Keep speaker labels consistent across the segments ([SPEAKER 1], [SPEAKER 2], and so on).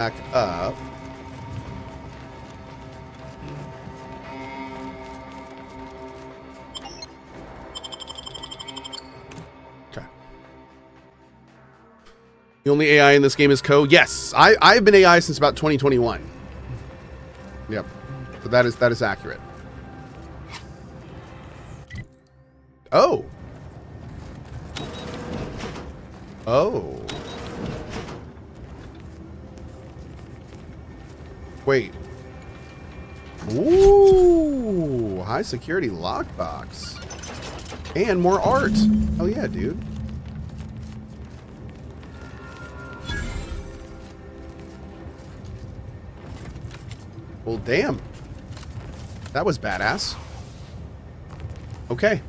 [SPEAKER 1] Back up. Okay. The only AI in this game is Cohh. Yes, I've been AI since about 2021. Yep. So that is accurate. Oh. Oh. Wait. Ooh, high security lockbox. And more art. Oh yeah, dude. Well, damn. That was badass. Okay.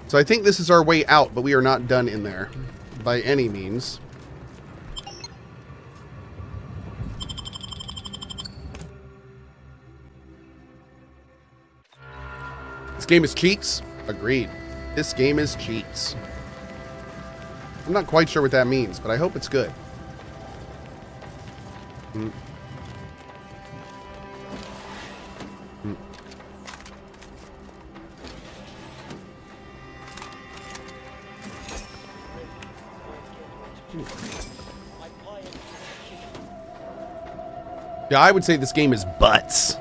[SPEAKER 1] So I think this is our way out, but we are not done in there by any means. This game is cheeks. Agreed. This game is cheeks. I'm not quite sure what that means, but I hope it's good. Yeah, I would say this game is butts.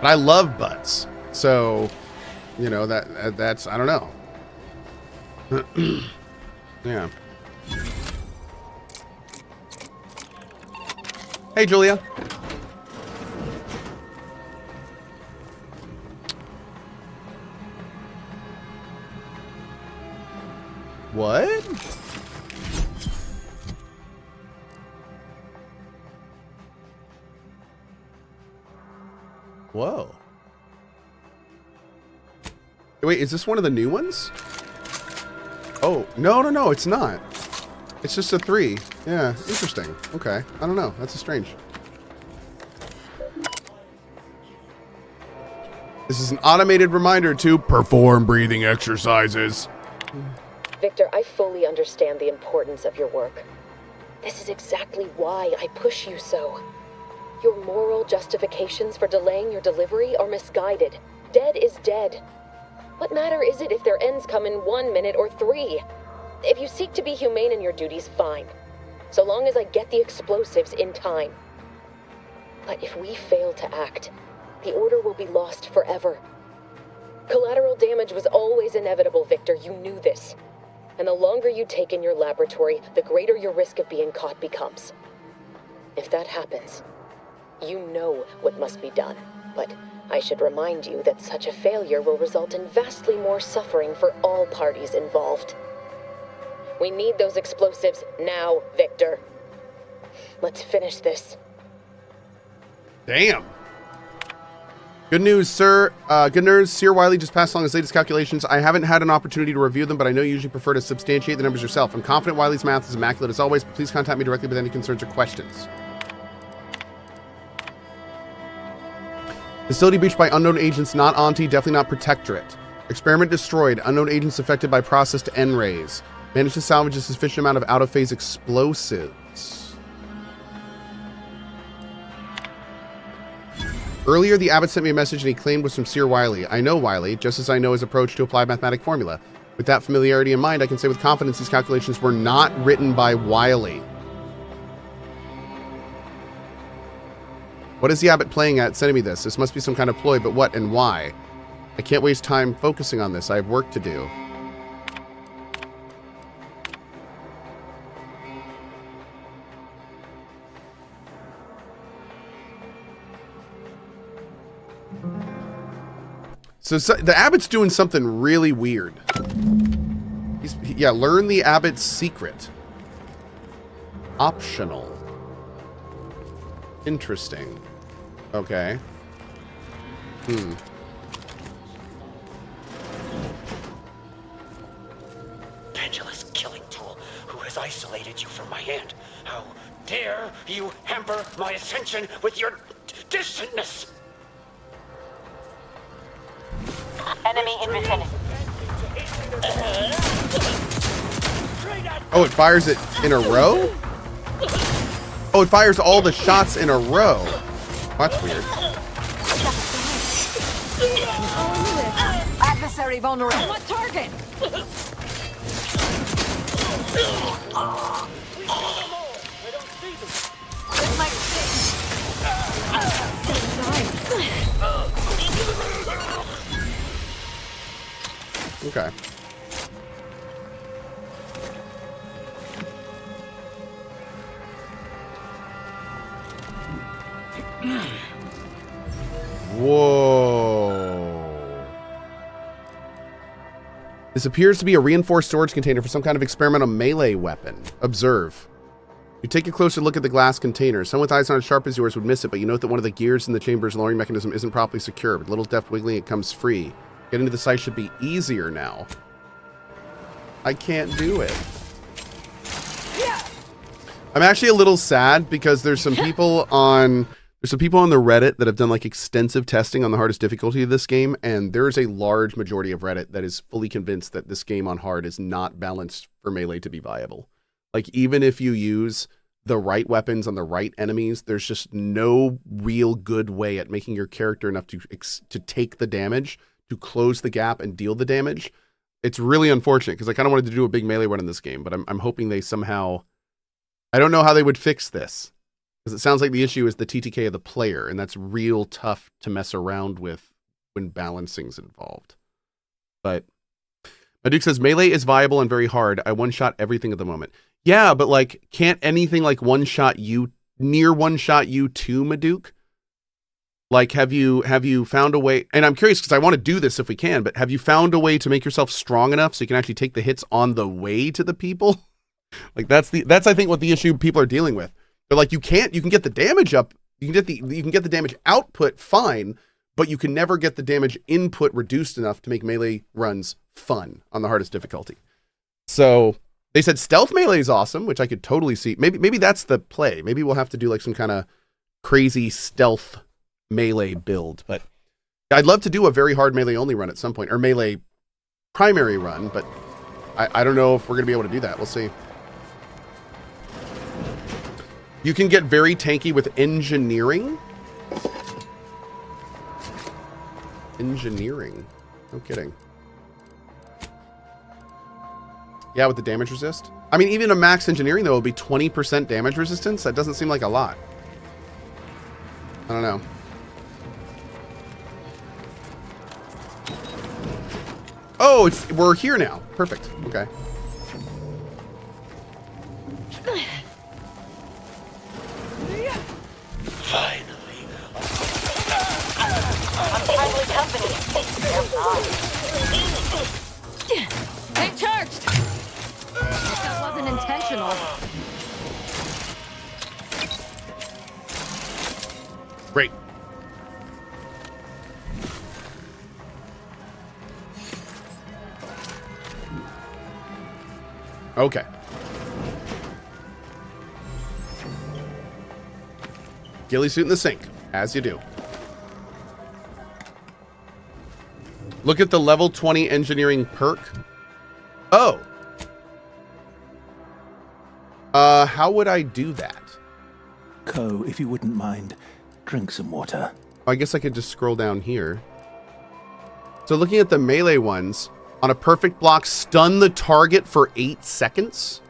[SPEAKER 1] But I love butts. So, you know, that's, I don't know. Yeah. Hey, Julia. What? Whoa. Wait, is this one of the new ones? Oh, no, it's not. It's just a 3. Yeah, interesting. Okay, I don't know. That's strange. This is an automated reminder to perform breathing exercises.
[SPEAKER 2] Victor, I fully understand the importance of your work. This is exactly why I push you so. Your moral justifications for delaying your delivery are misguided. Dead is dead. What matter is it if their ends come in 1 minute or 3? If you seek to be humane in your duties, fine. So long as I get the explosives in time. But if we fail to act, the order will be lost forever. Collateral damage was always inevitable, Victor. You knew this. And the longer you take in your laboratory, the greater your risk of being caught becomes. If that happens, you know what must be done, but I should remind you that such a failure will result in vastly more suffering for all parties involved. We need those explosives now, Victor. Let's finish this.
[SPEAKER 1] Damn. Good news, sir. Good news. Sir Wiley just passed along his latest calculations. I haven't had an opportunity to review them, but I know you usually prefer to substantiate the numbers yourself. I'm confident Wiley's math is immaculate as always, but please contact me directly with any concerns or questions. Facility breached by unknown agents, not Auntie, definitely not Protectorate. Experiment destroyed, unknown agents affected by processed N-rays. Managed to salvage a sufficient amount of out-of-phase explosives. Earlier, the abbot sent me a message and he claimed was from Sir Wiley. I know Wiley, just as I know his approach to apply mathematic formula. With that familiarity in mind, I can say with confidence these calculations were not written by Wiley. What is the abbot playing at sending me this? This must be some kind of ploy, but what and why? I can't waste time focusing on this. I have work to do. So the abbot's doing something really weird. Yeah, learn the abbot's secret. Optional. Interesting. Okay.
[SPEAKER 3] Pendulous killing tool who has isolated you from my hand. How dare you hamper my ascension with your distantness?
[SPEAKER 4] Enemy in vicinity.
[SPEAKER 1] Oh, it fires it in a row? Oh, it fires all the shots in a row. That's weird.
[SPEAKER 4] Adversary vulnerable.
[SPEAKER 2] What target?
[SPEAKER 4] This might stick.
[SPEAKER 1] Okay. Whoa. This appears to be a reinforced storage container for some kind of experimental melee weapon. Observe. You take a closer look at the glass container. Someone with eyes not as sharp as yours would miss it, but you note that one of the gears in the chamber's lowering mechanism isn't properly secure. With little deft wiggling, it comes free. Getting to the site should be easier now. I can't do it. I'm actually a little sad because there's some people on the Reddit that have done like extensive testing on the hardest difficulty of this game, and there's a large majority of Reddit that is fully convinced that this game on hard is not balanced for melee to be viable. Like, even if you use the right weapons on the right enemies, there's just no real good way at making your character enough to take the damage, to close the gap and deal the damage. It's really unfortunate because I kind of wanted to do a big melee run in this game, but I'm hoping they somehow... I don't know how they would fix this, because it sounds like the issue is the TTK of the player, and that's real tough to mess around with when balancing's involved. But my Duke says, melee is viable and very hard. I one-shot everything at the moment. Yeah, but like, can't anything like one-shot you, near one-shot you too, Maduke? Like, have you found a way, and I'm curious because I want to do this if we can, but have you found a way to make yourself strong enough so you can actually take the hits on the way to the people? Like, that's I think what the issue people are dealing with. They're like, you can get the damage up, you can get the damage output fine, but you can never get the damage input reduced enough to make melee runs fun on the hardest difficulty. So they said stealth melee is awesome, which I could totally see. Maybe that's the play. Maybe we'll have to do like some kind of crazy stealth melee build. But I'd love to do a very hard melee only run at some point, or melee primary run, but I don't know if we're gonna be able to do that. We'll see. You can get very tanky with engineering. Engineering. No kidding. Yeah, with the damage resist. I mean, even a max engineering, though, would be 20% damage resistance. That doesn't seem like a lot. I don't know. Oh, we're here now. Perfect. Okay.
[SPEAKER 3] Finally.
[SPEAKER 4] Untimely company.
[SPEAKER 2] They charged! That wasn't intentional.
[SPEAKER 1] Great. Okay. Ghillie suit in the sink, as you do. Look at the level 20 engineering perk. Oh. How would I do that?
[SPEAKER 5] Cohh, if you wouldn't mind, drink some water.
[SPEAKER 1] I guess I could just scroll down here. So looking at the melee ones, on a perfect block, stun the target for 8 seconds.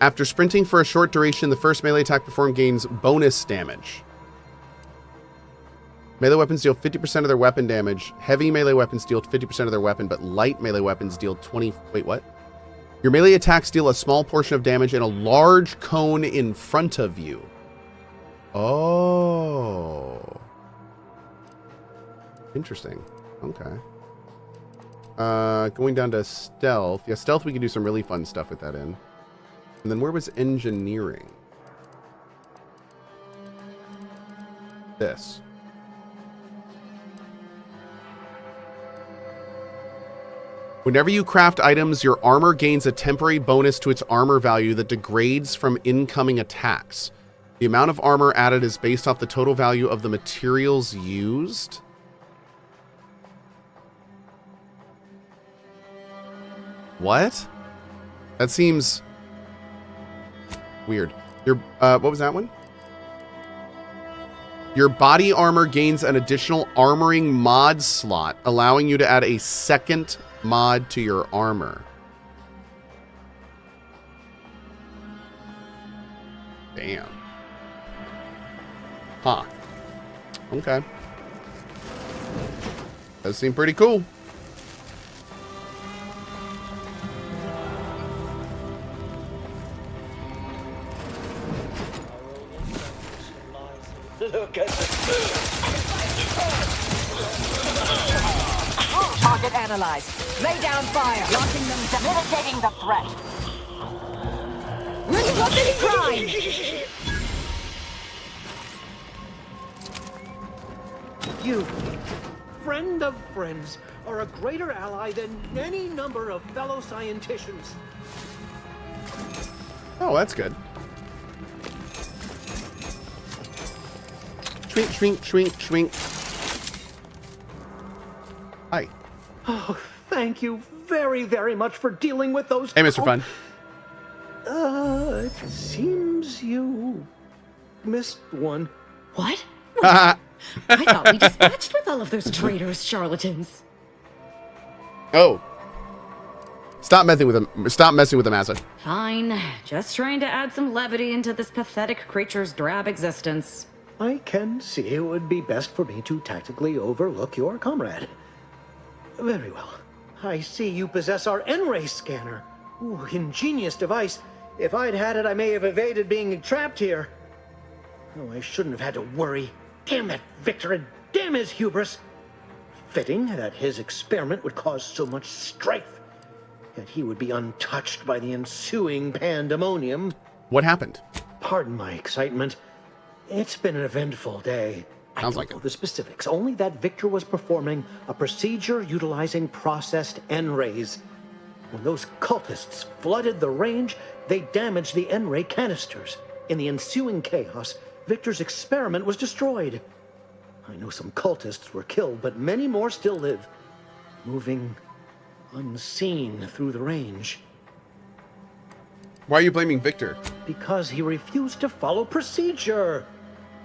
[SPEAKER 1] After sprinting for a short duration, the first melee attack performed gains bonus damage. Melee weapons deal 50% of their weapon damage. Heavy melee weapons deal 50% of their weapon, but light melee weapons deal 20... Wait, what? Your melee attacks deal a small portion of damage in a large cone in front of you. Oh. Interesting. Okay. Going down to stealth. Yeah, stealth, we can do some really fun stuff with that in. And then where was engineering? This. Whenever you craft items, your armor gains a temporary bonus to its armor value that degrades from incoming attacks. The amount of armor added is based off the total value of the materials used. What? That seems... Weird. Your what was that one? Your body armor gains an additional armoring mod slot, allowing you to add a second mod to your armor. Damn. Huh. Okay. Does seem pretty cool.
[SPEAKER 3] Look at
[SPEAKER 4] Target analyzed. Lay down fire. Launching them down. Mitigating the threat. Ready up any crime.
[SPEAKER 6] You, friend of friends, are a greater ally than any number of fellow scienticians.
[SPEAKER 1] Oh, that's good. Shrink, shrink, shrink, shrink. Hi.
[SPEAKER 6] Oh, thank you very, very much for dealing with those.
[SPEAKER 1] Hey, Mr. Fun.
[SPEAKER 6] It seems you missed one.
[SPEAKER 7] What?
[SPEAKER 1] Haha.
[SPEAKER 7] I thought we dispatched with all of those traitorous charlatans.
[SPEAKER 1] Oh. Stop messing with him. Stop messing with him, Asa.
[SPEAKER 7] Fine. Just trying to add some levity into this pathetic creature's drab existence.
[SPEAKER 6] I can see it would be best for me to tactically overlook your comrade. Very well. I see you possess our N-ray scanner. Ooh, ingenious device. If I'd had it, I may have evaded being trapped here. Oh, I shouldn't have had to worry. Damn that Victor, and damn his hubris. Fitting that his experiment would cause so much strife. Yet he would be untouched by the ensuing pandemonium.
[SPEAKER 1] What happened?
[SPEAKER 6] Pardon my excitement. It's been an eventful day. I
[SPEAKER 1] Sounds
[SPEAKER 6] don't
[SPEAKER 1] like
[SPEAKER 6] know
[SPEAKER 1] it.
[SPEAKER 6] the specifics, only that Victor was performing a procedure utilizing processed N-rays. When those cultists flooded the range, they damaged the N-ray canisters. In the ensuing chaos, Victor's experiment was destroyed. I know some cultists were killed, but many more still live, moving unseen through the range.
[SPEAKER 1] Why are you blaming Victor?
[SPEAKER 6] Because he refused to follow procedure.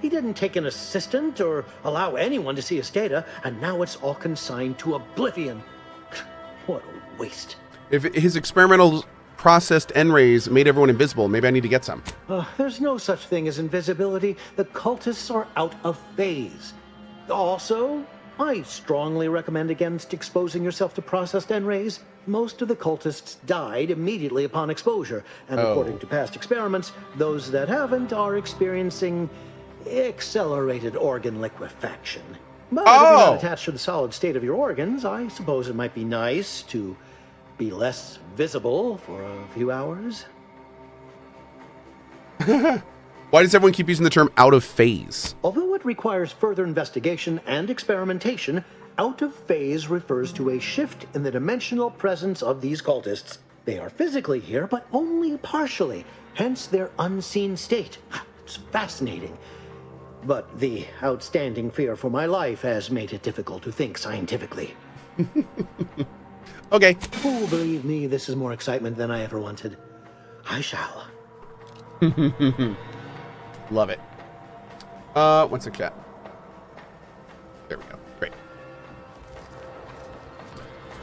[SPEAKER 6] He didn't take an assistant or allow anyone to see his data, and now it's all consigned to oblivion. What a waste.
[SPEAKER 1] If his experimental processed N-rays made everyone invisible, maybe I need to get some.
[SPEAKER 6] There's no such thing as invisibility. The cultists are out of phase. Also, I strongly recommend against exposing yourself to processed N-rays. Most of the cultists died immediately upon exposure, and according to past experiments, those that haven't are experiencing accelerated organ liquefaction. But if you're not attached to the solid state of your organs, I suppose it might be nice to be less visible for a few hours.
[SPEAKER 1] Why does everyone keep using the term out of phase?
[SPEAKER 6] Although it requires further investigation and experimentation, out of phase refers to a shift in the dimensional presence of these cultists. They are physically here, but only partially, hence their unseen state. It's fascinating. But the outstanding fear for my life has made it difficult to think scientifically.
[SPEAKER 1] Okay.
[SPEAKER 6] Oh, believe me, this is more excitement than I ever wanted. I shall.
[SPEAKER 1] Love it. One sec, chat. There we go. Great.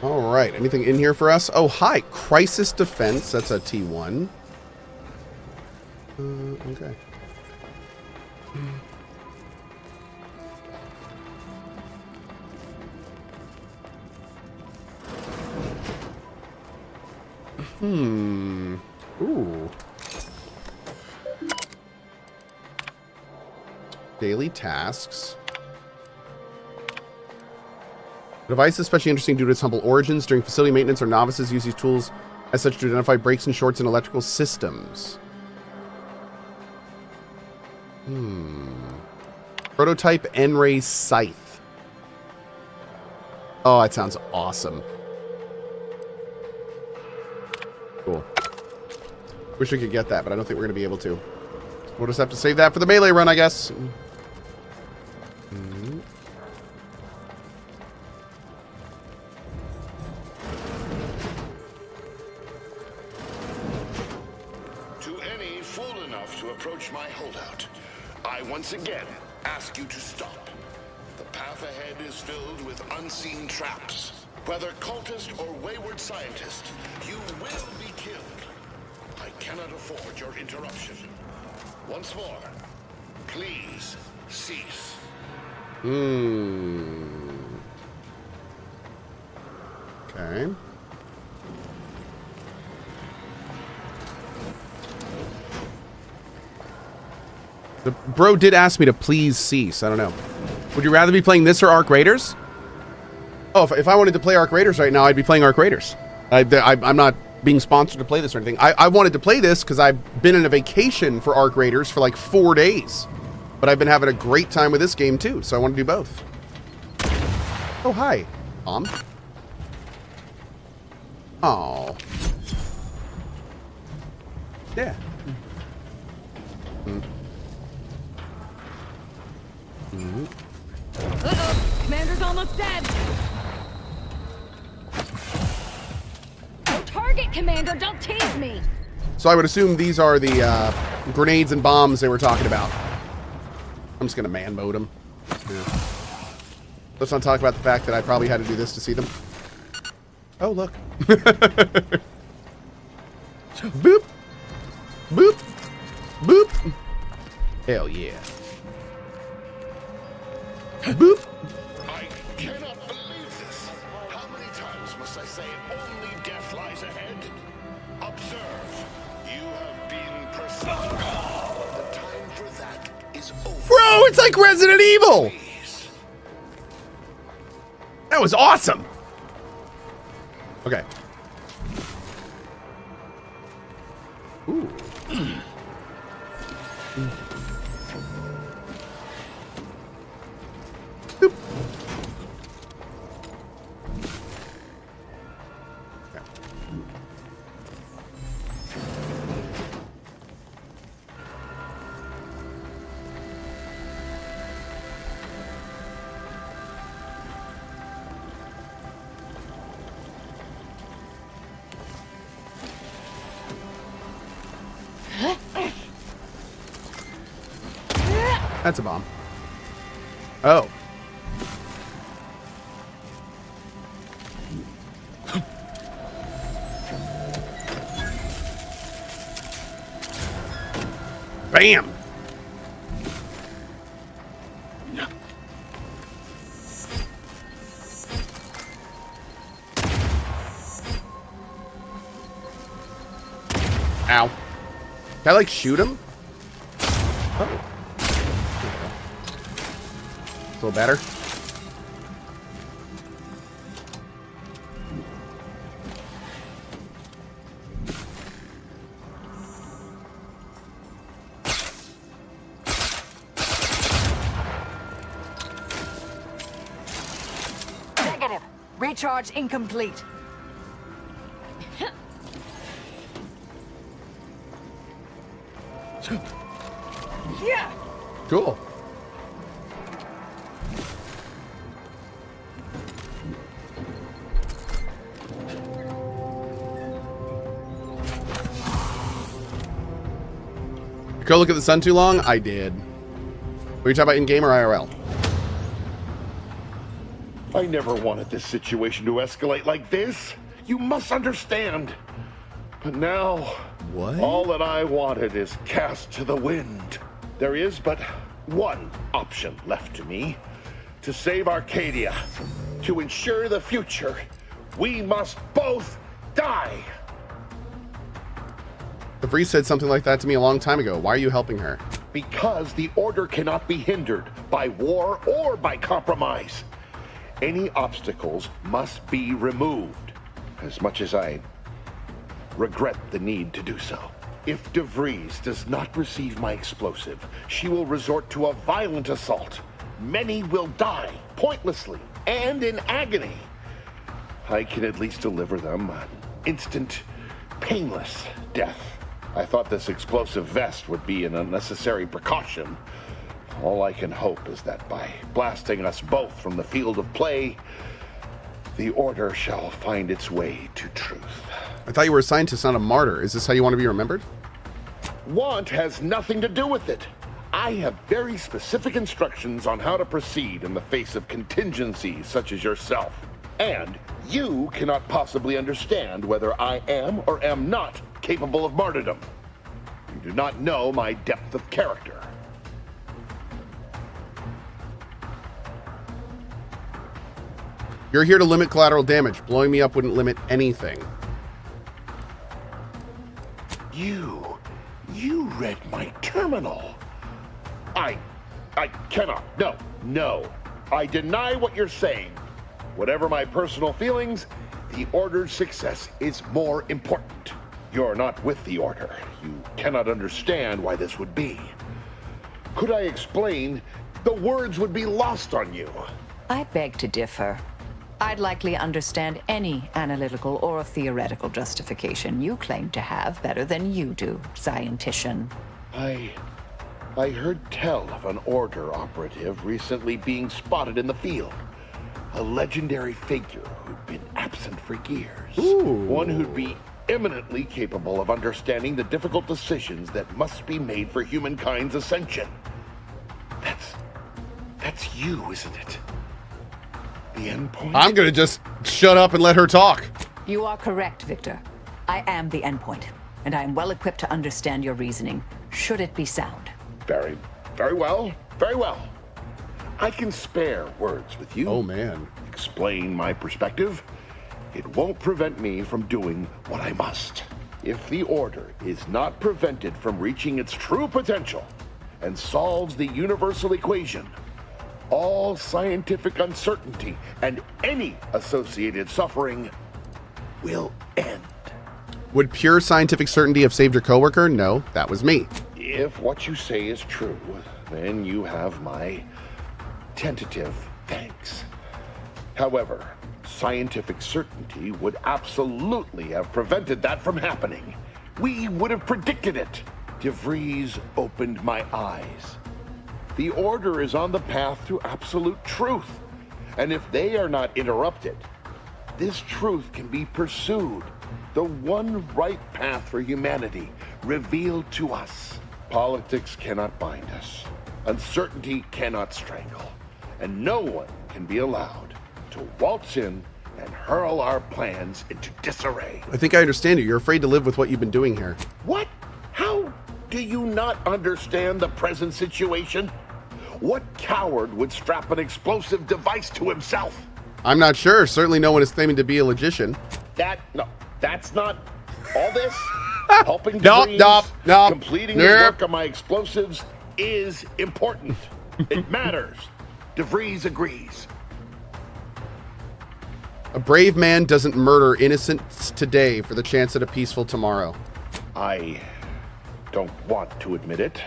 [SPEAKER 1] All right. Anything in here for us? Oh, hi. Crisis Defense. That's a T1. Okay. Ooh. Daily tasks. The device is especially interesting due to its humble origins. During facility maintenance, or novices use these tools as such to identify breaks and shorts in electrical systems. Prototype N-ray scythe. Oh, that sounds awesome. Cool. Wish we could get that, but I don't think we're going to be able to. We'll just have to save that for the melee run, I guess.
[SPEAKER 8] To any fool enough to approach my holdout, I once again ask you to stop. The path ahead is filled with unseen traps. Whether cultist or wayward scientist, you will be killed. I cannot afford your interruption. Once more, please cease.
[SPEAKER 1] Okay. The bro did ask me to please cease. I don't know. Would you rather be playing this or Arc Raiders? Oh, if I wanted to play Arc Raiders right now, I'd be playing Arc Raiders. I'm not being sponsored to play this or anything. I wanted to play this because I've been on a vacation for Arc Raiders for like 4 days. But I've been having a great time with this game too, so I want to do both. Oh, hi, Mom. Oh. Yeah.
[SPEAKER 7] Uh-oh, Commander's almost dead. No target, Commander, don't tease me.
[SPEAKER 1] So I would assume these are the grenades and bombs they were talking about. I'm just gonna man mode them. Yeah. Let's not talk about the fact that I probably had to do this to see them. Oh, look. Boop. Boop. Boop. Hell yeah. Boop.
[SPEAKER 8] I cannot believe this. How many times must I say only death lies ahead? Observe. You have been personified. The time for that is over.
[SPEAKER 1] Bro, it's like Resident Evil.
[SPEAKER 8] Please.
[SPEAKER 1] That was awesome. Okay. Ooh. Boop. Okay. That's a bomb. Oh. Bam. Ow. Can I like shoot him? Oh. A little better.
[SPEAKER 4] Negative. Recharge incomplete. Yeah.
[SPEAKER 1] Cool. Go look at the sun too long? I did. Were you talking about in-game or IRL?
[SPEAKER 8] I never wanted this situation to escalate like this. You must understand. But now,
[SPEAKER 1] What?
[SPEAKER 8] all that I wanted is cast to the wind. There is but one option left to me. To save Arcadia, to ensure the future, we must both die.
[SPEAKER 1] The Vree said something like that to me a long time ago. Why are you helping her?
[SPEAKER 8] Because the order cannot be hindered by war or by compromise. Any obstacles must be removed, as much as I regret the need to do so. If De Vries does not receive my explosive, she will resort to a violent assault. Many will die, pointlessly, and in agony. I can at least deliver them an instant, painless death. I thought this explosive vest would be an unnecessary precaution. All I can hope is that by blasting us both from the field of play, the order shall find its way to truth.
[SPEAKER 1] I thought you were a scientist, not a martyr. Is this how you want to be remembered?
[SPEAKER 8] Want has nothing to do with it. I have very specific instructions on how to proceed in the face of contingencies such as yourself. And you cannot possibly understand whether I am or am not capable of martyrdom. You do not know my depth of character.
[SPEAKER 1] You're here to limit collateral damage. Blowing me up wouldn't limit anything.
[SPEAKER 8] You read my terminal. I cannot. No. I deny what you're saying. Whatever my personal feelings, the Order's success is more important. You're not with the Order. You cannot understand why this would be. Could I explain? The words would be lost on you.
[SPEAKER 4] I beg to differ. I'd likely understand any analytical or theoretical justification you claim to have better than you do, scientician.
[SPEAKER 8] I heard tell of an Order operative recently being spotted in the field. A legendary figure who'd been absent for years.
[SPEAKER 1] Ooh.
[SPEAKER 8] One who'd be eminently capable of understanding the difficult decisions that must be made for humankind's ascension. That's you, isn't it? The endpoint?
[SPEAKER 1] I'm gonna just shut up and let her talk.
[SPEAKER 4] You are correct, Victor. I am the endpoint, and I am well equipped to understand your reasoning, should it be sound.
[SPEAKER 8] Very well. I can spare words with you.
[SPEAKER 1] Oh, man.
[SPEAKER 8] Explain my perspective. It won't prevent me from doing what I must. If the Order is not prevented from reaching its true potential and solves the universal equation, all scientific uncertainty and any associated suffering will end.
[SPEAKER 1] Would pure scientific certainty have saved your coworker? No, that was me.
[SPEAKER 8] If what you say is true, then you have my tentative thanks. However, scientific certainty would absolutely have prevented that from happening. We would have predicted it. DeVries opened my eyes. The Order is on the path to absolute truth. And if they are not interrupted, this truth can be pursued. The one right path for humanity revealed to us. Politics cannot bind us. Uncertainty cannot strangle. And no one can be allowed to waltz in and hurl our plans into disarray.
[SPEAKER 1] I think I understand you. You're afraid to live with what you've been doing here.
[SPEAKER 8] What? How do you not understand the present situation? What coward would strap an explosive device to himself?
[SPEAKER 1] I'm not sure. Certainly no one is claiming to be a logician.
[SPEAKER 8] That's not all this. Helping
[SPEAKER 1] Nope.
[SPEAKER 8] completing the work on my explosives is important. It matters. DeVries agrees.
[SPEAKER 1] A brave man doesn't murder innocents today for the chance at a peaceful tomorrow.
[SPEAKER 8] I don't want to admit it.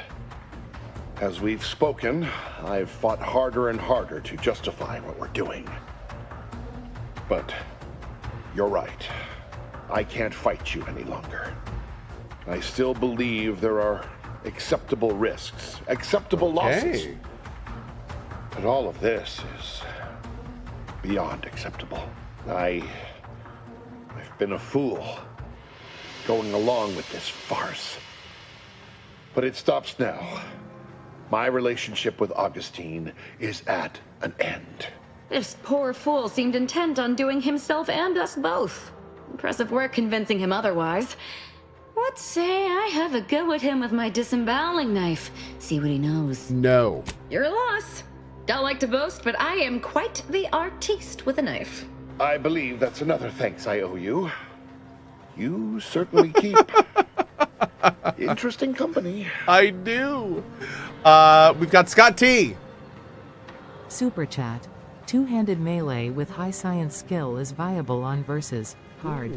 [SPEAKER 8] As we've spoken, I've fought harder and harder to justify what we're doing. But you're right. I can't fight you any longer. I still believe there are acceptable risks, acceptable losses. But all of this is beyond acceptable. I've been a fool going along with this farce. But it stops now. My relationship with Augustine is at an end.
[SPEAKER 7] This poor fool seemed intent on doing himself and us both. Impressive work convincing him otherwise. Let's say I have a go at him with my disemboweling knife. See what he knows.
[SPEAKER 1] No.
[SPEAKER 7] Your loss. Don't like to boast, but I am quite the artiste with a knife.
[SPEAKER 8] I believe that's another thanks I owe you. You certainly keep interesting company.
[SPEAKER 1] I do. We've got Scott T.
[SPEAKER 9] Super chat. Two-handed melee with high science skill is viable on versus hard.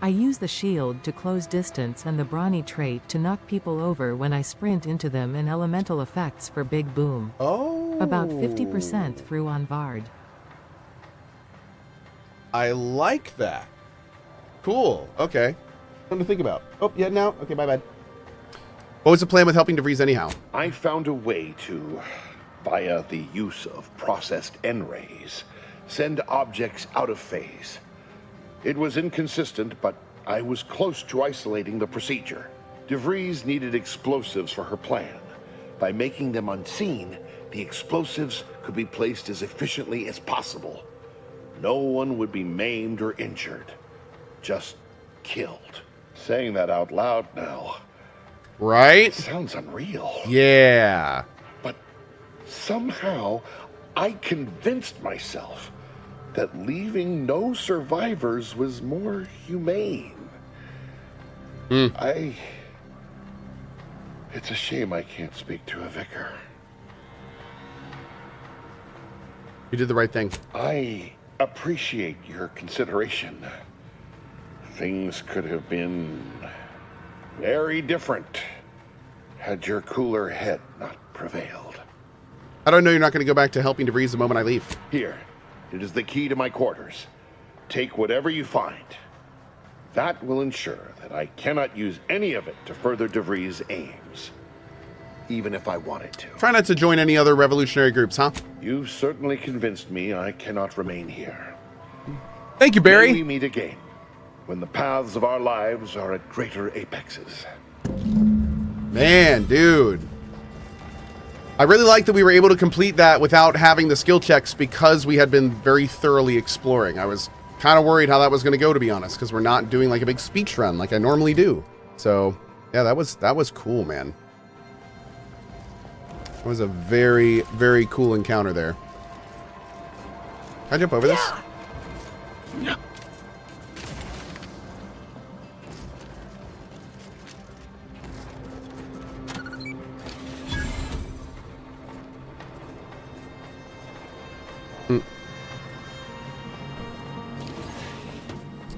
[SPEAKER 9] I use the shield to close distance and the brawny trait to knock people over when I sprint into them, and elemental effects for big boom.
[SPEAKER 1] Oh.
[SPEAKER 9] About 50% through on Vard.
[SPEAKER 1] I like that. Cool. Okay. Something to think about. Oh, yeah, now? Okay, my bad. What was the plan with helping DeVries anyhow?
[SPEAKER 8] I found a way to, via the use of processed N-rays, send objects out of phase. It was inconsistent, but I was close to isolating the procedure. DeVries needed explosives for her plan. By making them unseen, the explosives could be placed as efficiently as possible. No one would be maimed or injured, just killed. Saying that out loud now.
[SPEAKER 1] Right?
[SPEAKER 8] Sounds unreal.
[SPEAKER 1] Yeah.
[SPEAKER 8] But somehow, I convinced myself that leaving no survivors was more humane. It's a shame I can't speak to a vicar.
[SPEAKER 1] You did the right thing.
[SPEAKER 8] I appreciate your consideration. Things could have been very different had your cooler head not prevailed.
[SPEAKER 1] I don't know you're not going to go back to helping DeVries the moment I leave.
[SPEAKER 8] Here, it is the key to my quarters. Take whatever you find. That will ensure that I cannot use any of it to further DeVries' aims, even if I wanted to.
[SPEAKER 1] Try not to join any other revolutionary groups, huh?
[SPEAKER 8] You've certainly convinced me I cannot remain here.
[SPEAKER 1] Thank you, Barry.
[SPEAKER 8] May we meet again, when the paths of our lives are at greater apexes.
[SPEAKER 1] Man, dude. I really like that we were able to complete that without having the skill checks because we had been very thoroughly exploring. I was kind of worried how that was going to go, to be honest, because we're not doing like a big speech run like I normally do. So, yeah, that was cool, man. It was a very, very cool encounter there. Can I jump over this?
[SPEAKER 8] Yeah.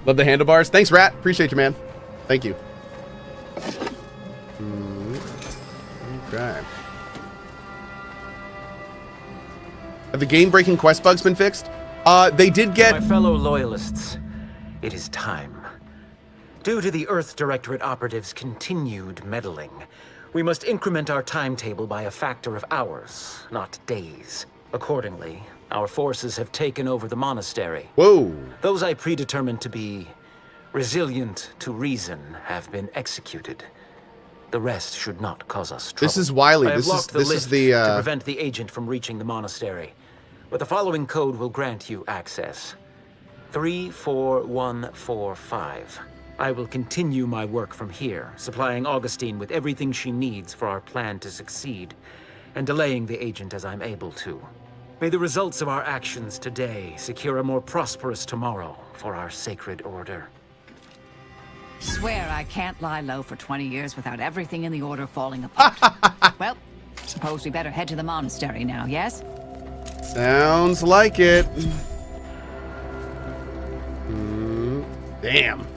[SPEAKER 1] Love the handlebars. Thanks, Rat. Appreciate you, man. Thank you. Okay. Have the game-breaking quest bugs been fixed? They did get...
[SPEAKER 10] My fellow loyalists, it is time. Due to the Earth Directorate operatives' continued meddling, we must increment our timetable by a factor of hours, not days. Accordingly, our forces have taken over the monastery.
[SPEAKER 1] Whoa.
[SPEAKER 10] Those I predetermined to be resilient to reason have been executed. The rest should not cause us trouble.
[SPEAKER 1] This is Wiley.
[SPEAKER 10] I have
[SPEAKER 1] This
[SPEAKER 10] locked the
[SPEAKER 1] is
[SPEAKER 10] lift
[SPEAKER 1] the
[SPEAKER 10] to prevent the agent from reaching the monastery. But the following code will grant you access. 34145. I will continue my work from here, supplying Augustine with everything she needs for our plan to succeed, and delaying the agent as I'm able to. May the results of our actions today secure a more prosperous tomorrow for our sacred order.
[SPEAKER 4] Swear I can't lie low for 20 years without everything in the order falling apart. Well, suppose we better head to the monastery now, yes?
[SPEAKER 1] Sounds like it. Damn.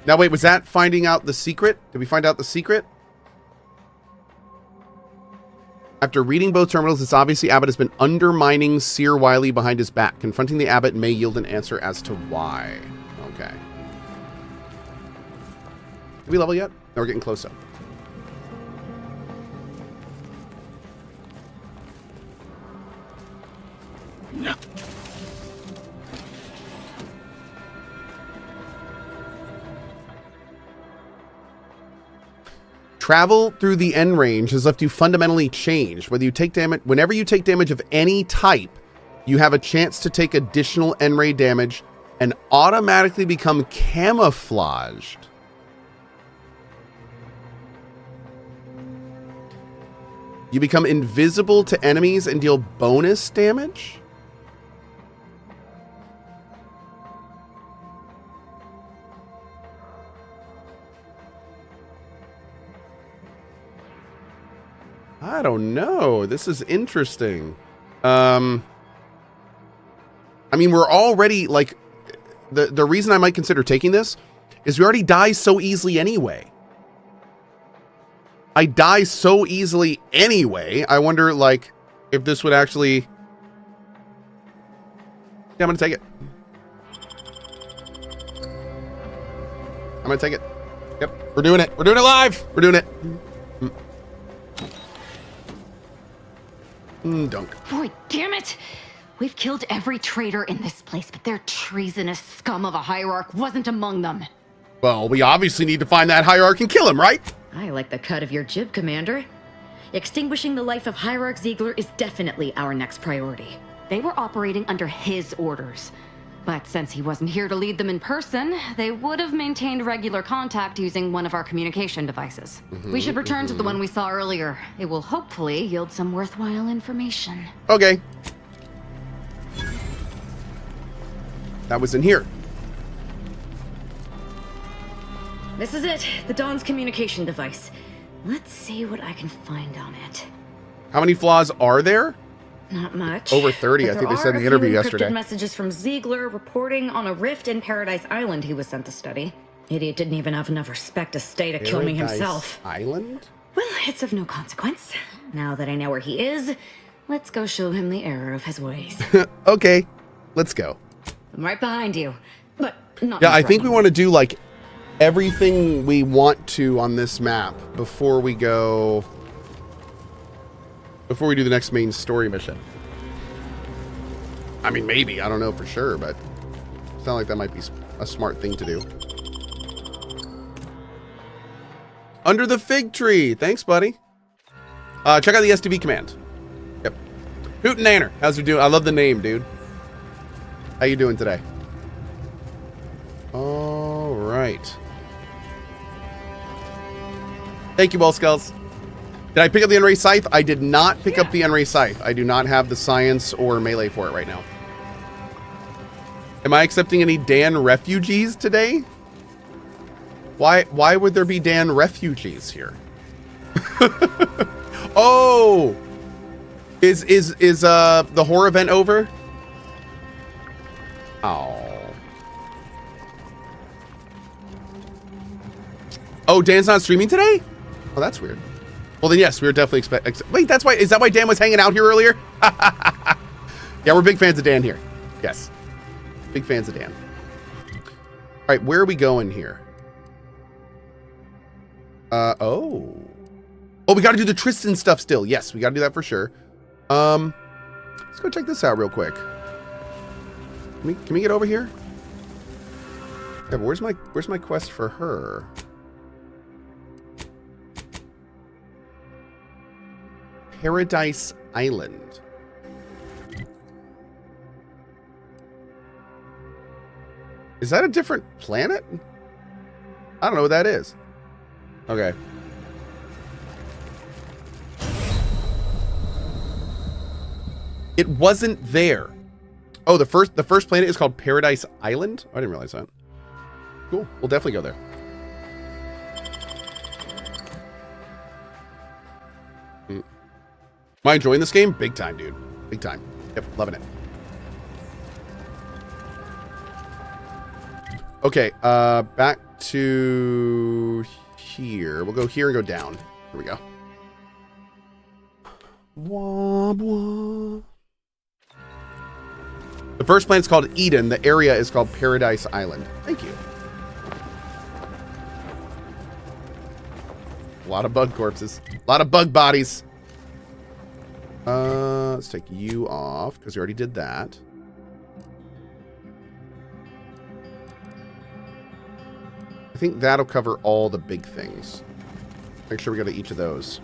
[SPEAKER 1] Now wait, was that finding out the secret? Did we find out the secret? After reading both terminals, it's obviously Abbott has been undermining Seer Wiley behind his back. Confronting the Abbott may yield an answer as to why. Okay. Did we level yet? No, we're getting close up. No. Travel through the end range has left you fundamentally changed. Whether you take damage, whenever you take damage of any type, you have a chance to take additional end ray damage and automatically become camouflaged. You become invisible to enemies and deal bonus damage? I don't know. This is interesting. I mean, we're already, like, the reason I might consider taking this is we already die so easily anyway. I die so easily anyway. I wonder, like, if this would actually... Yeah, I'm gonna take it. I'm gonna take it. Yep, we're doing it. We're doing it live. We're doing it. Dunk.
[SPEAKER 7] Boy, damn it! We've killed every traitor in this place, but their treasonous scum of a hierarch wasn't among them.
[SPEAKER 1] Well, we obviously need to find that hierarch and kill him, right?
[SPEAKER 7] I like the cut of your jib, Commander. Extinguishing the life of Hierarch Ziegler is definitely our next priority. They were operating under his orders. But since he wasn't here to lead them in person, they would have maintained regular contact using one of our communication devices. We should return to the one we saw earlier. It will hopefully yield some worthwhile information.
[SPEAKER 1] Okay. That was in here.
[SPEAKER 7] This is it, the Dawn's communication device. Let's see what I can find on it.
[SPEAKER 1] How many flaws are there?
[SPEAKER 7] Not much.
[SPEAKER 1] Over 30, I think they said in the interview yesterday.
[SPEAKER 7] Messages from Ziegler reporting on a rift in Paradise Island he was sent to study. Idiot didn't even have enough respect to stay to kill me himself.
[SPEAKER 1] Island?
[SPEAKER 7] Well, it's of no consequence. Now that I know where he is, let's go show him the error of his ways.
[SPEAKER 1] Okay, let's go.
[SPEAKER 7] I'm right behind you, but not.
[SPEAKER 1] Yeah, I think we want to do like everything we want to on this map before we go. Before we do the next main story mission. I mean, maybe. I don't know for sure, but it sounds like that might be a smart thing to do. Under the fig tree. Thanks, buddy. Check out the STV command. Yep. Hoot and Nanner. How's it doing? I love the name, dude. How you doing today? All right. Thank you, Ball Skulls. Did I pick up the N-Ray Scythe? I did not pick up the N-Ray Scythe. I do not have the science or melee for it right now. Am I accepting any Dan refugees today? Why would there be Dan refugees here? Oh! Is the horror event over? Oh. Oh, Dan's not streaming today? Oh, that's weird. Well, then yes, we were definitely wait, that's why. Is that why Dan was hanging out here earlier? Yeah, we're big fans of Dan here. Yes, big fans of Dan. All right, where are we going here? Oh, we got to do the Tristan stuff still. Yes, we got to do that for sure. Let's go check this out real quick. Can we get over here? Yeah, but where's my quest for her? Paradise Island. Is that a different planet? I don't know what that is. Okay. It wasn't there. Oh, the first planet is called Paradise Island? Oh, I didn't realize that. Cool. We'll definitely go there. Am I enjoying this game? Big time, dude. Big time. Yep, loving it. Okay, back to here. We'll go here and go down. Here we go. Wah, wah. The first planet's called Eden. The area is called Paradise Island. Thank you. A lot of bug corpses. A lot of bug bodies. Let's take you off because we already did that. I think that'll cover all the big things. Make sure we go to each of those.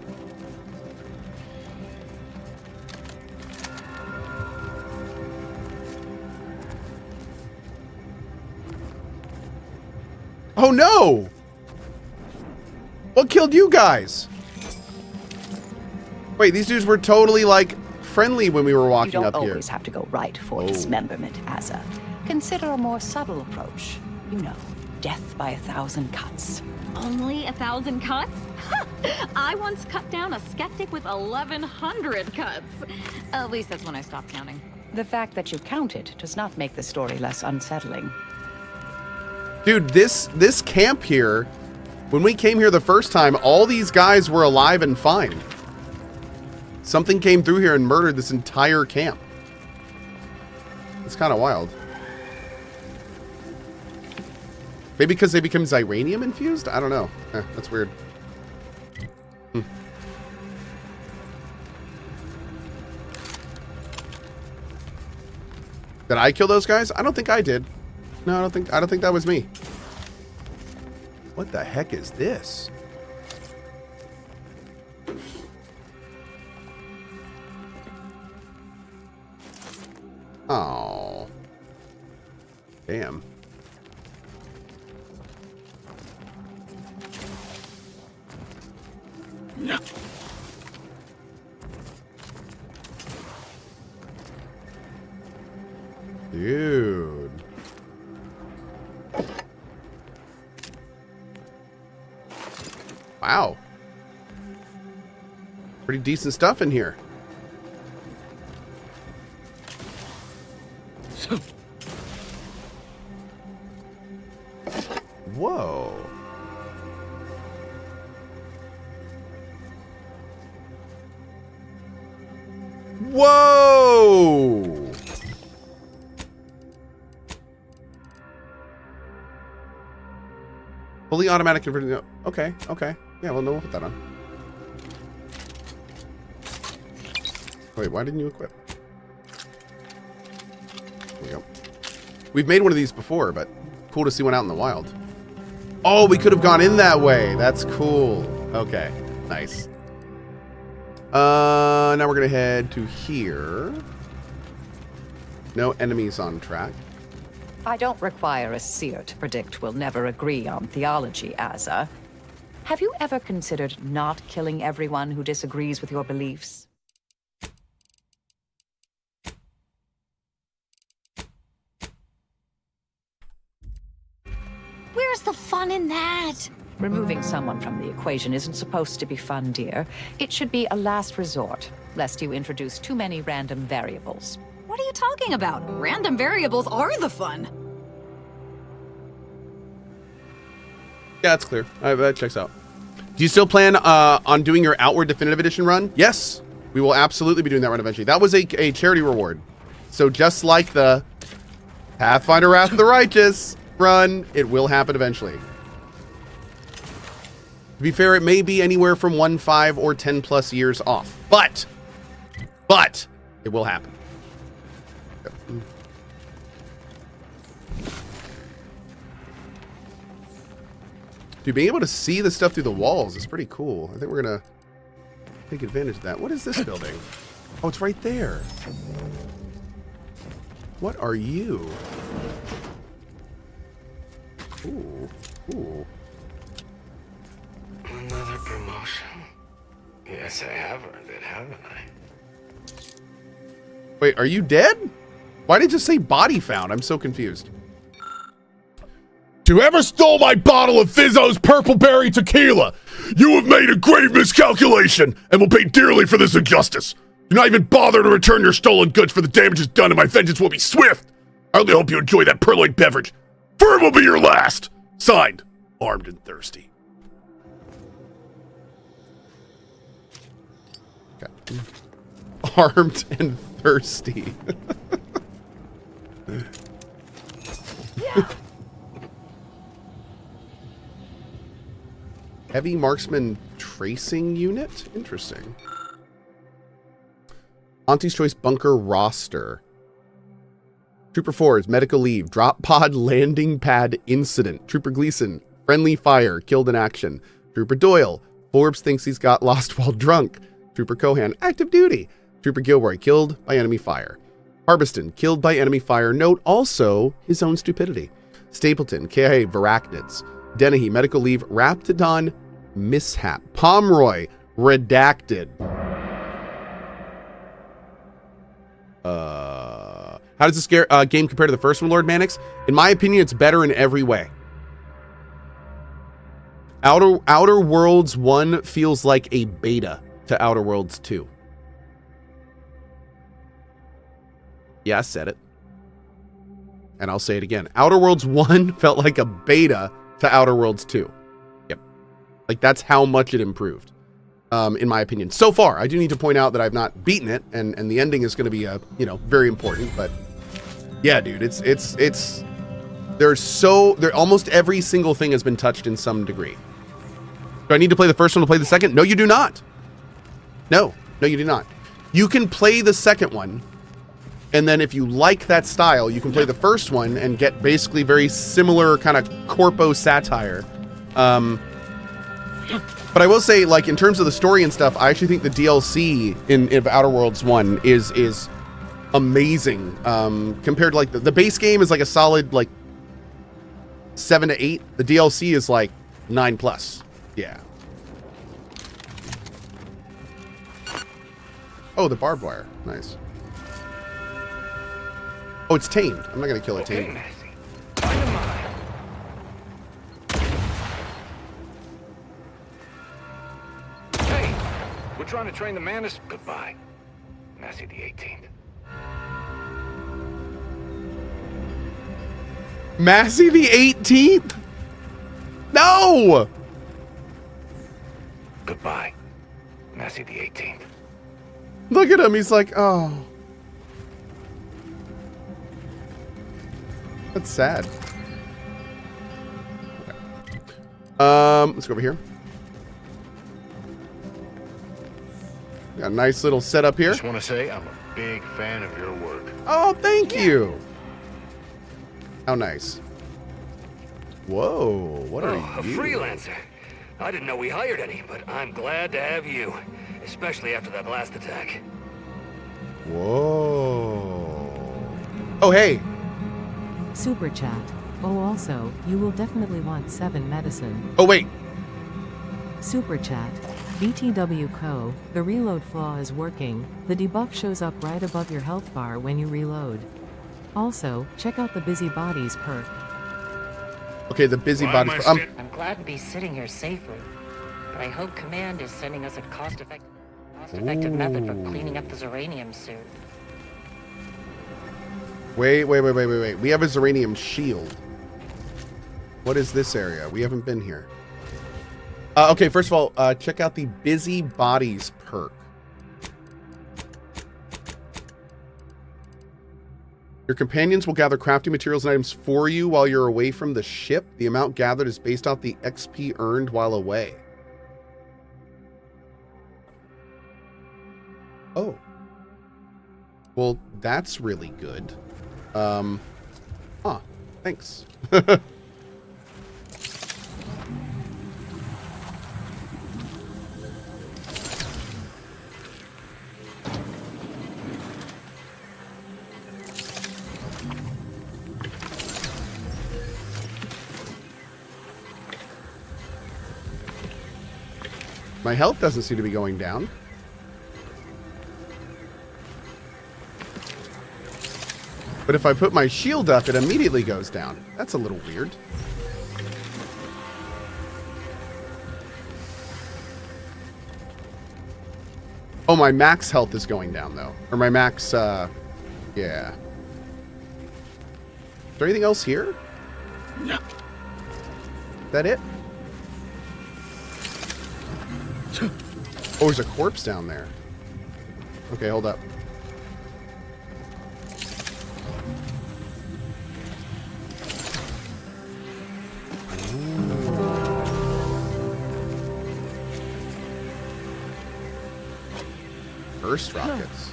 [SPEAKER 1] Oh no! What killed you guys? Wait, these dudes were totally, like, friendly when we were walking up here.
[SPEAKER 4] You don't always have to go right for dismemberment, Asa. Consider a more subtle approach. You know, death by 1,000 cuts.
[SPEAKER 7] Only 1,000 cuts? I once cut down a skeptic with 1,100 cuts. At least that's when I stopped counting.
[SPEAKER 4] The fact that you counted does not make the story less unsettling.
[SPEAKER 1] Dude, this camp here, when we came here the first time, all these guys were alive and fine. Something came through here and murdered this entire camp. It's kind of wild. Maybe because they become Zyranium infused? I don't know. That's weird. Did I kill those guys? I don't think I did. No, I don't think that was me. What the heck is this? Oh. Damn.
[SPEAKER 3] No.
[SPEAKER 1] Dude. Wow. Pretty decent stuff in here. Whoa. Whoa. Fully automatic converting. Okay, okay. Yeah, well, no, we'll put that on. Wait, why didn't you equip? There we go. We've made one of these before, but cool to see one out in the wild. Oh, we could have gone in that way. That's cool. Okay, nice. Now we're gonna head to here. No enemies on track.
[SPEAKER 4] I don't require a seer to predict we'll never agree on theology, Asa. Have you ever considered not killing everyone who disagrees with your beliefs?
[SPEAKER 11] Where's the fun in that?
[SPEAKER 4] Removing someone from the equation isn't supposed to be fun, dear. It should be a last resort, lest you introduce too many random variables.
[SPEAKER 11] What are you talking about? Random variables are the fun.
[SPEAKER 1] Yeah, that's clear. That checks out. Do you still plan on doing your Outward Definitive Edition run? Yes, we will absolutely be doing that run eventually. That was a charity reward. So just like the Pathfinder Wrath of the Righteous run, it will happen eventually. To be fair, it may be anywhere from 1, 5, or 10 plus years off, but it will happen. Dude, being able to see the stuff through the walls is pretty cool. I think we're gonna take advantage of that. What is this building? Oh, it's right there. What are you? Ooh, ooh.
[SPEAKER 3] Another promotion. Yes, I have earned it, haven't I?
[SPEAKER 1] Wait, are you dead? Why did it just say body found? I'm so confused.
[SPEAKER 12] Whoever stole my bottle of Fizzo's Purple Berry Tequila, you have made a grave miscalculation and will pay dearly for this injustice. Do not even bother to return your stolen goods, for the damage is done and my vengeance will be swift. I only hope you enjoy that purloined beverage, for it will be your last. Signed, Armed and Thirsty.
[SPEAKER 1] Okay. Armed and Thirsty.
[SPEAKER 11] Yeah.
[SPEAKER 1] Heavy Marksman Tracing Unit? Interesting. Auntie's Choice Bunker Roster. Trooper Ford's Medical Leave. Drop Pod Landing Pad Incident. Trooper Gleason. Friendly Fire. Killed in Action. Trooper Doyle. Forbes thinks he's got lost while drunk. Trooper Cohan. Active Duty. Trooper Gilroy. Killed by enemy fire. Harbiston. Killed by enemy fire. Note also his own stupidity. Stapleton. KIA Varachnids. Dennehy, Medical Leave, Raptidon, Mishap. Pomeroy, Redacted. How does this game compare to the first one, Lord Mannix? In my opinion, it's better in every way. Outer Worlds 1 feels like a beta to Outer Worlds 2. Yeah, I said it. And I'll say it again. Outer Worlds 1 felt like a beta to Outer Worlds 2. Yep. Like, that's how much it improved, in my opinion. So far, I do need to point out that I've not beaten it, and the ending is going to be, very important, but yeah, dude, almost every single thing has been touched in some degree. Do I need to play the first one to play the second? No, you do not. No, you do not. You can play the second one, and then if you like that style, you can play the first one and get basically very similar kind of corpo satire But I will say, like, in terms of the story and stuff, I actually think the DLC in Outer Worlds 1 is amazing. Compared to, like, the base game is like a solid, like, 7 to 8. The DLC is like 9+. Yeah. Oh, the barbed wire. Nice. Oh, it's tamed. I'm not gonna kill it tamed.
[SPEAKER 13] Hey, we're trying to train the Mantis. Goodbye, Massey the 18th.
[SPEAKER 1] Massey the 18th? No!
[SPEAKER 13] Goodbye, Massey the 18th.
[SPEAKER 1] Look at him. He's like, oh. That's sad. Okay. Let's go over here. Got a nice little setup here.
[SPEAKER 13] Just want to say I'm a big fan of your work.
[SPEAKER 1] Oh, thank you. How nice. Whoa, what are you?
[SPEAKER 14] A freelancer. I didn't know we hired any, but I'm glad to have you. Especially after that last attack.
[SPEAKER 1] Whoa. Oh, hey.
[SPEAKER 9] Super chat. Oh, also, you will definitely want 7 medicine.
[SPEAKER 1] Oh, wait.
[SPEAKER 9] Super chat. BTW Cohh, the reload flaw is working. The debuff shows up right above your health bar when you reload. Also, check out the Busy Bodies perk.
[SPEAKER 1] Okay, the Busy Bodies.
[SPEAKER 15] I'm glad to be sitting here safely, but I hope Command is sending us a cost-effective method for cleaning up the Zeranium suit.
[SPEAKER 1] Wait. We have a Zeranium shield. What is this area? We haven't been here. Okay, first of all, check out the Busy Bodies perk. Your companions will gather crafting materials and items for you while you're away from the ship. The amount gathered is based off the XP earned while away. Oh. Well, that's really good. Thanks. My health doesn't seem to be going down. But if I put my shield up, it immediately goes down. That's a little weird. Oh, my max health is going down, though. Or my max, yeah. Is there anything else here?
[SPEAKER 12] No.
[SPEAKER 1] Is that it? Oh, there's a corpse down there. Okay, hold up. Burst rockets.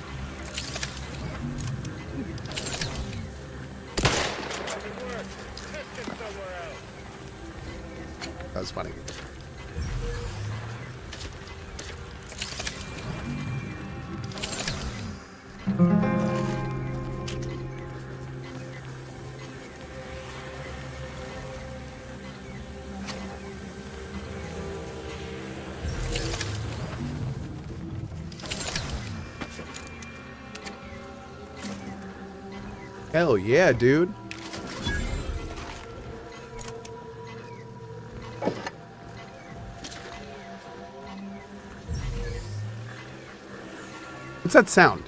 [SPEAKER 1] That was funny. Hell yeah, dude. What's that sound?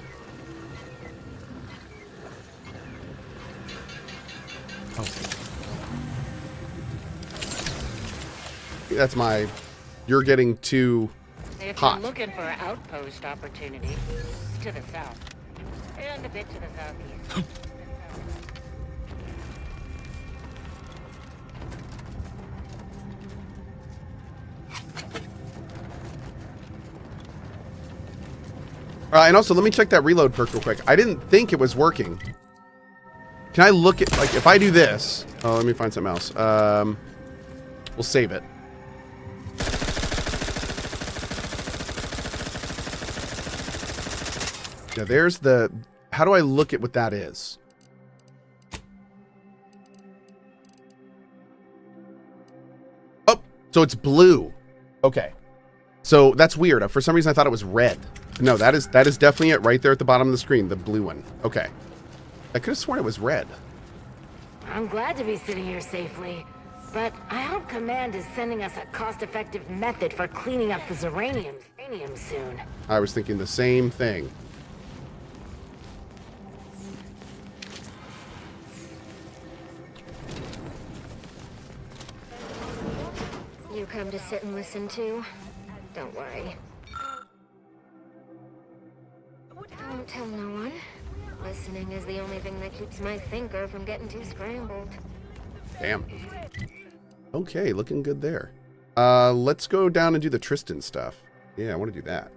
[SPEAKER 1] Oh. That's my... You're getting too hot.
[SPEAKER 15] If you're looking for an outpost opportunity, it's to the south. And a bit to the southeast.
[SPEAKER 1] And also, let me check that reload perk real quick. I didn't think it was working. Can I look at, like, if I do this... Oh, let me find something else. We'll save it. Now there's the... How do I look at what that is? Oh, so it's blue. Okay. So that's weird. For some reason I thought it was red. No, that is definitely it right there at the bottom of the screen, the blue one. Okay. I could have sworn it was red.
[SPEAKER 15] I'm glad to be sitting here safely, but I hope Command is sending us a cost-effective method for cleaning up the Zeranium soon.
[SPEAKER 1] I was thinking the same thing.
[SPEAKER 15] You come to sit and listen too? Don't worry. Don't tell no one. Listening is the only thing that keeps my thinker from getting too scrambled.
[SPEAKER 1] Damn. Okay, looking good there. Let's go down and do the Tristan stuff. Yeah, I want to do that.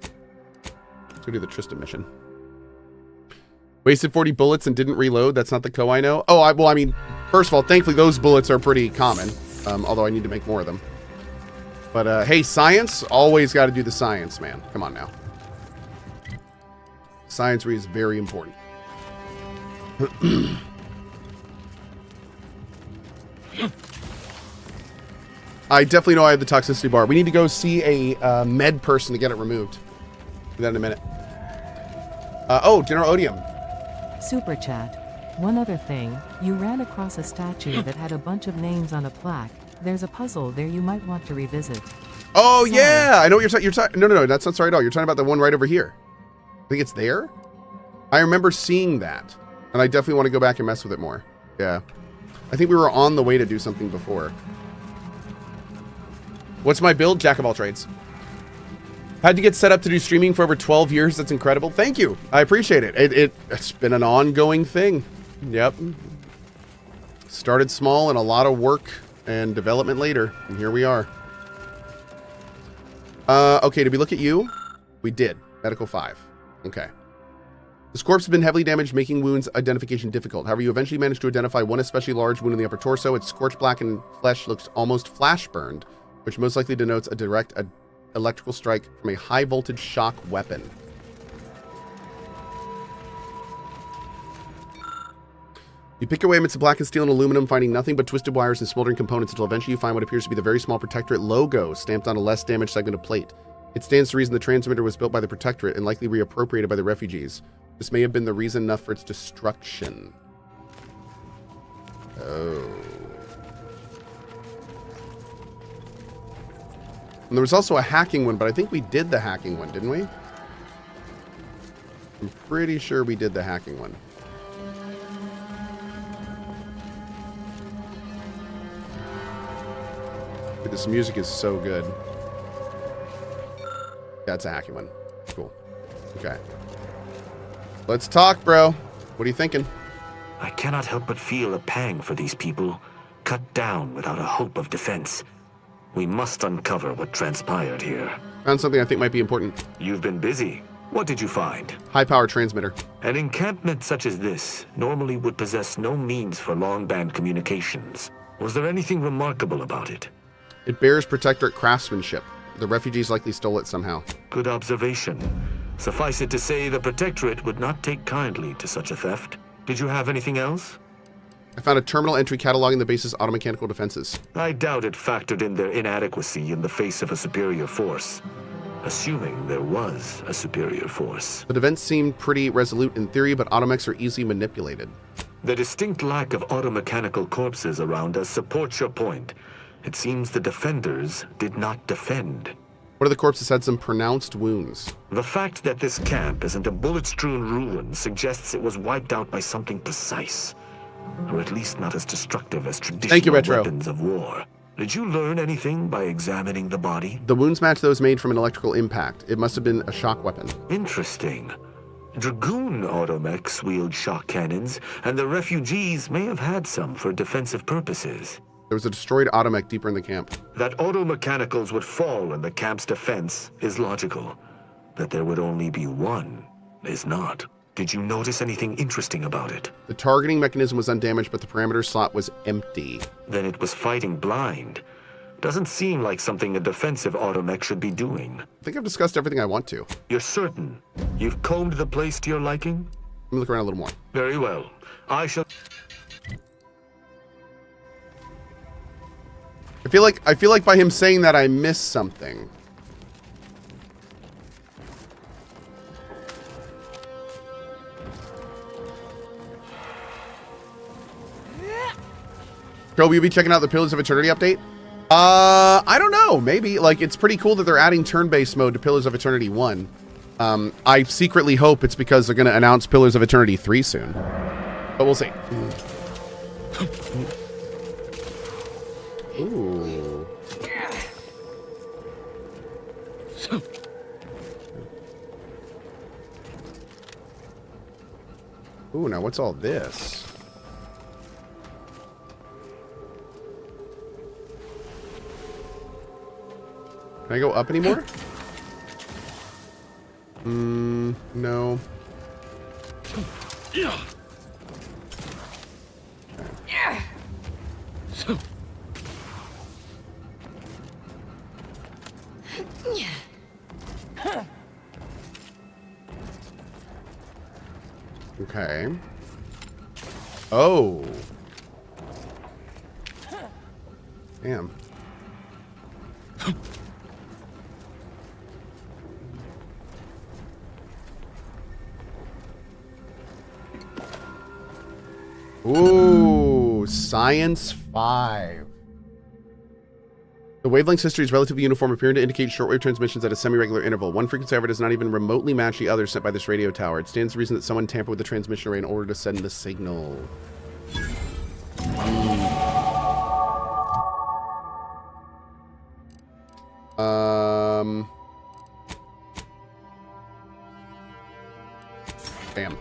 [SPEAKER 1] Let's go do the Tristan mission. Wasted 40 bullets and didn't reload. That's not the Cohh I know. Oh, well, I mean, first of all, thankfully those bullets are pretty common. Although I need to make more of them. But, hey, science? Always got to do the science, man. Come on now. Science is very important. I definitely know I have the toxicity bar. We need to go see a med person to get it removed. Do that in a minute. Oh, General Odium.
[SPEAKER 9] Super chat. One other thing, you ran across a statue that had a bunch of names on a plaque. There's a puzzle there you might want to revisit.
[SPEAKER 1] Oh, sorry. Yeah! I know what you're talking... No, that's not sorry at all. You're talking about the one right over here. I think it's there? I remember seeing that. And I definitely want to go back and mess with it more. Yeah. I think we were on the way to do something before. What's my build? Jack of all trades. Had to get set up to do streaming for over 12 years. That's incredible. Thank you. I appreciate it. It's been an ongoing thing. Yep. Started small and a lot of work and development later. And here we are. Okay, did we look at you? We did. Medical 5. Okay. This corpse has been heavily damaged, making wounds identification difficult. However, you eventually managed to identify one especially large wound in the upper torso. Its scorched blackened flesh looks almost flash burned, which most likely denotes a direct electrical strike from a high voltage shock weapon. You pick your way amidst the blackened steel and aluminum, finding nothing but twisted wires and smoldering components until eventually you find what appears to be the very small Protectorate logo stamped on a less damaged segment of plate. It stands to reason the transmitter was built by the Protectorate and likely reappropriated by the refugees. This may have been the reason enough for its destruction. Oh. And there was also a hacking one, but I think we did the hacking one, didn't we? I'm pretty sure we did the hacking one. Dude, this music is so good. That's a hacking one. Cool. Okay. Let's talk, bro. What are you thinking?
[SPEAKER 16] I cannot help but feel a pang for these people, cut down without a hope of defense. We must uncover what transpired here.
[SPEAKER 1] Found something I think might be important.
[SPEAKER 16] You've been busy. What did you find?
[SPEAKER 1] High-power transmitter.
[SPEAKER 16] An encampment such as this normally would possess no means for long-band communications. Was there anything remarkable about it?
[SPEAKER 1] It bears Protectorate craftsmanship. The refugees likely stole it somehow.
[SPEAKER 16] Good observation. Suffice it to say, the Protectorate would not take kindly to such a theft. Did you have anything else?
[SPEAKER 1] I found a terminal entry cataloging the base's automechanical defenses.
[SPEAKER 16] I doubt it factored in their inadequacy in the face of a superior force. Assuming there was a superior force.
[SPEAKER 1] The defense seemed pretty resolute in theory, but automechs are easily manipulated.
[SPEAKER 16] The distinct lack of automechanical corpses around us supports your point. It seems the defenders did not defend.
[SPEAKER 1] One of the corpses had some pronounced wounds.
[SPEAKER 16] The fact that this camp isn't a bullet-strewn ruin suggests it was wiped out by something precise. Or at least not as destructive as traditional weapons of war. Did you learn anything by examining the body?
[SPEAKER 1] The wounds match those made from an electrical impact. It must have been a shock weapon.
[SPEAKER 16] Interesting. Dragoon automechs wield shock cannons, and the refugees may have had some for defensive purposes.
[SPEAKER 1] There was a destroyed automech deeper in the camp.
[SPEAKER 16] That automechanicals would fall in the camp's defense is logical. That there would only be one is not. Did you notice anything interesting about it?
[SPEAKER 1] The targeting mechanism was undamaged, but the parameter slot was empty.
[SPEAKER 16] Then it was fighting blind. Doesn't seem like something a defensive automech should be doing.
[SPEAKER 1] I think I've discussed everything I want to.
[SPEAKER 16] You're certain? You've combed the place to your liking?
[SPEAKER 1] Let me look around a little more.
[SPEAKER 16] Very well. I shall...
[SPEAKER 1] I feel like by him saying that I missed something. Kobe, you be checking out the Pillars of Eternity update? I don't know. Maybe. Like, it's pretty cool that they're adding turn-based mode to Pillars of Eternity 1. I secretly hope it's because they're going to announce Pillars of Eternity 3 soon. But we'll see. Ooh. Ooh, now what's all this? Can I go up anymore? No. Okay. Oh. Damn. Ooh, Science 5. The wavelength's history is relatively uniform, appearing to indicate shortwave transmissions at a semi-regular interval. One frequency, however, does not even remotely match the other sent by this radio tower. It stands to reason that someone tampered with the transmission array in order to send the signal. Bam.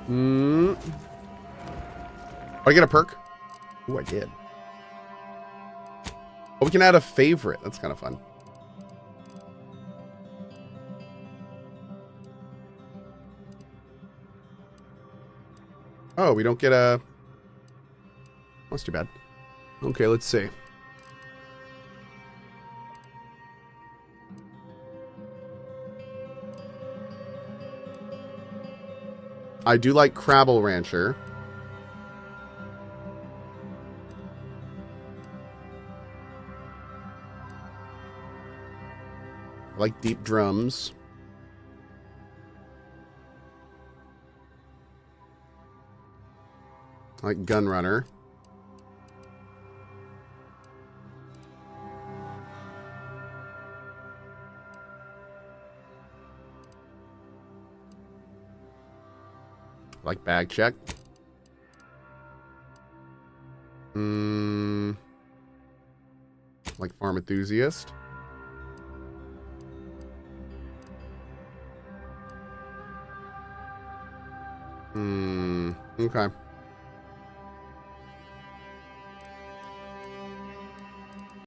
[SPEAKER 1] Oh, I get a perk? Ooh, I did. Oh, we can add a favorite. That's kind of fun. Oh, we don't get a... That's too bad. Okay, let's see. I do like Crabble Rancher. I like Deep Drums. I like Gunrunner. I like Bag Check. Like Farm Enthusiast. Okay.